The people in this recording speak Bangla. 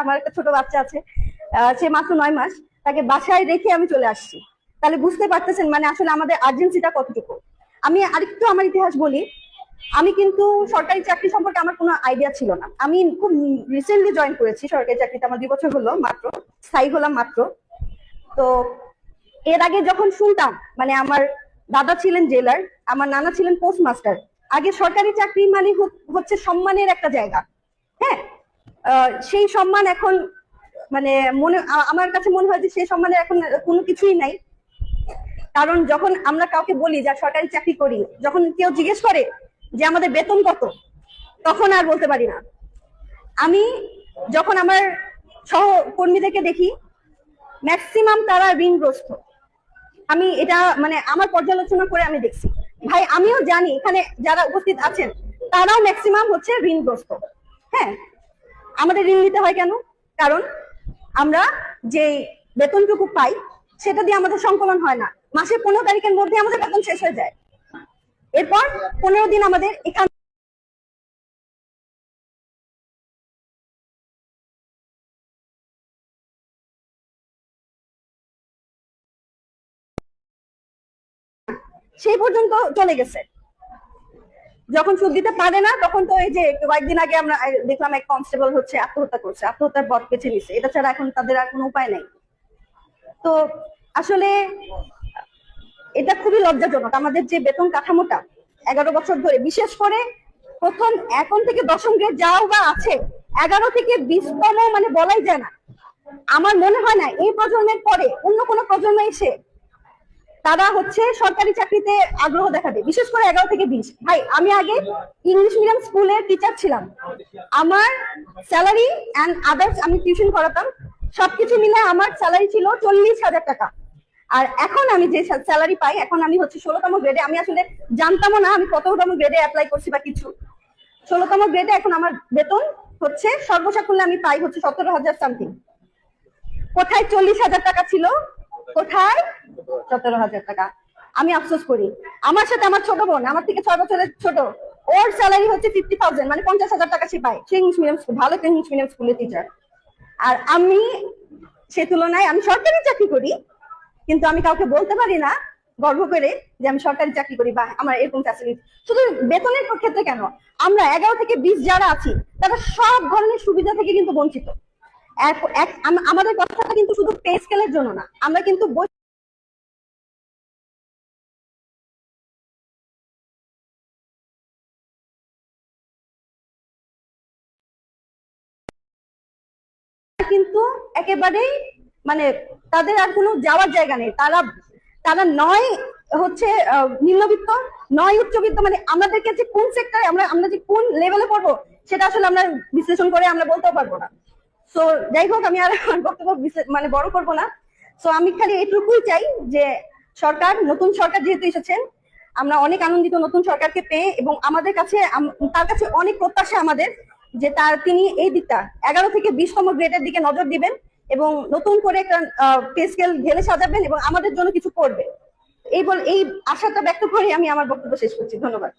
আমার একটা ছোট বাচ্চা আছে, সে মাত্র 9 মাস। তাকে বাসায় রেখে আমি চলে আসছি। তাহলে বুঝতে পারতেছেন মানে আসলে আমাদের আর্জেন্সিটা কতটুকু। আমি আরেকটু আমার ইতিহাস বলি। আমি কিন্তু সরকারি চাকরি সম্পর্কে আমার কোনো আইডিয়া ছিল না। আমি খুব রিসেন্টলি জয়েন করেছি সরকারি চাকরিতে, আমার 2 বছর হলো মাত্র, স্থায়ী হলাম মাত্র। তো এর আগে যখন শুনতাম মানে আমার দাদা ছিলেন জেলার, আমার নানা ছিলেন পোস্ট মাস্টার। আগে সরকারি চাকরি মানে হচ্ছে সম্মানের একটা জায়গা। হ্যাঁ, সেই সম্মান এখন মানে আমার কাছে মনে হয় যে সেই সম্মানের এখন কোনো কিছুই নাই। কারণ যখন আমরা কাউকে বলি যে সরকারি চাকরি করি, যখন কেউ জিজ্ঞেস করে যে আমাদের বেতন কত, তখন আর বলতে পারি না। আমি যখন আমার সহকর্মীদেরকে দেখি, ম্যাক্সিমাম তারা ঋণগ্রস্ত। আমি এটা মানে আমার পর্যালোচনা করে আমি দেখছি। ভাই আমিও জানি এখানে যারা উপস্থিত আছেন তারাও ম্যাক্সিমাম হচ্ছে ঋণগ্রস্ত। হ্যাঁ, আমাদের ঋণ নিতে হয় কেন? কারণ আমরা যে বেতনটুকু পাই সেটা দিয়ে আমাদের সংকলন হয় না। মাসের 15 তারিখের মধ্যে আমাদের বেতন শেষ হয়ে যায়। এরপর 15 দিন আমাদের এখান সেই পর্যন্ত চলে গেছে। যখন সুদ দিতে পারে না তখন তো এই যে কয়েকদিন আগে আমরা দেখলাম এক কনস্টেবল হচ্ছে আত্মহত্যা করছে, আত্মহত্যার পথ বেছে নিছে। এটা ছাড়া এখন তাদের আর কোনো উপায় নাই। তো আসলে এটা খুবই লজ্জাজনক। আমাদের যে বেতন কাঠামোটা 11 বছর ধরে, বিশেষ করে প্রথম এখন থেকে দশম গ্রেড যাও বা আছে, 11 থেকে 20তম মানে বলাই যায় না। আমার মনে হয় না এই প্রজন্মের পরে অন্য কোনো প্রজন্ম এসে তারা হচ্ছে সরকারি চাকরিতে আগ্রহ দেখাবে, বিশেষ করে 11 থেকে 20। ভাই আমি আগে ইংলিশ মিডিয়াম স্কুলের টিচার ছিলাম। আমার স্যালারি অ্যান্ড আদার্স, আমি টিউশন করাতাম, সবকিছু মিলে আমার স্যালারি ছিল 40,000 টাকা। আর এখন আমি যে স্যালারি পাই, এখন আমি হচ্ছে 16তম গ্রেডে। আমি আসলে জানতামও না আমি কততম গ্রেডে অ্যাপ্লাই করছি বা কিছু। 16তম গ্রেডে এখন আমার বেতন হচ্ছে সর্বসাকুল্যে আমি পাই হচ্ছে 17,000 সামথিং। কোথায় 40,000 টাকা ছিল, কোথায় 17,000 টাকা। আমি আফসোস করি। আমার সাথে আমার ছোট বোন, আমার থেকে 6 বছরের ছোট, ওর স্যালারি হচ্ছে 50,000, মানে 50,000 টাকা সে পায়। সে ইংলিশ মিডিয়াম স্কুল, ভালো একটা ইংলিশ মিডিয়াম স্কুলের টিচার। আর আমি সে তুলনায় আমি সরকারি চাকরি করি, কিন্তু আমি কাউকে বলতে পারি না গর্ব করে যে আমি সরকারি চাকরি করি বা আমার এরকম ফ্যাসিলিটি। শুধু বেতনের ক্ষেত্রে কেন, আমরা 11 থেকে 20 যারা আছি তারা সব ধরনের সুবিধা থেকে কিন্তু বঞ্চিত। আমাদের কথাটা কিন্তু শুধু পে স্কেলের জন্য না, আমরা কিন্তু কিন্তু একেবারেই মানে তাদের আর কোনো যাওয়ার জায়গা নেই। তারা তারা নয় হচ্ছে নিম্নবিত্ত, নয় উচ্চবিত্ত, মানে আমাদেরকে যে কোন সেক্টরে আমরা আমরা যে কোন লেভেলে পড়বো সেটা আসলে আমরা বিশ্লেষণ করে আমরা বলতেও পারবো না। সো যাই হোক, আমি আর আমার বক্তব্য মানে বড় করবো না। সো আমি খালি এইটুকুই চাই যে সরকার, নতুন সরকার যেহেতু এসেছেন, আমরা অনেক আনন্দিত নতুন সরকারকে পেয়ে, এবং আমাদের কাছে তার কাছে অনেক প্রত্যাশা আমাদের যে তিনি এই দিকটা 11 থেকে 20তম গ্রেডের দিকে নজর দিবেন এবং নতুন করে একটা পে স্কেল ঢেলে সাজাবেন এবং আমাদের জন্য কিছু করবে। এই আশাটা ব্যক্ত করে আমি আমার বক্তব্য শেষ করছি। ধন্যবাদ।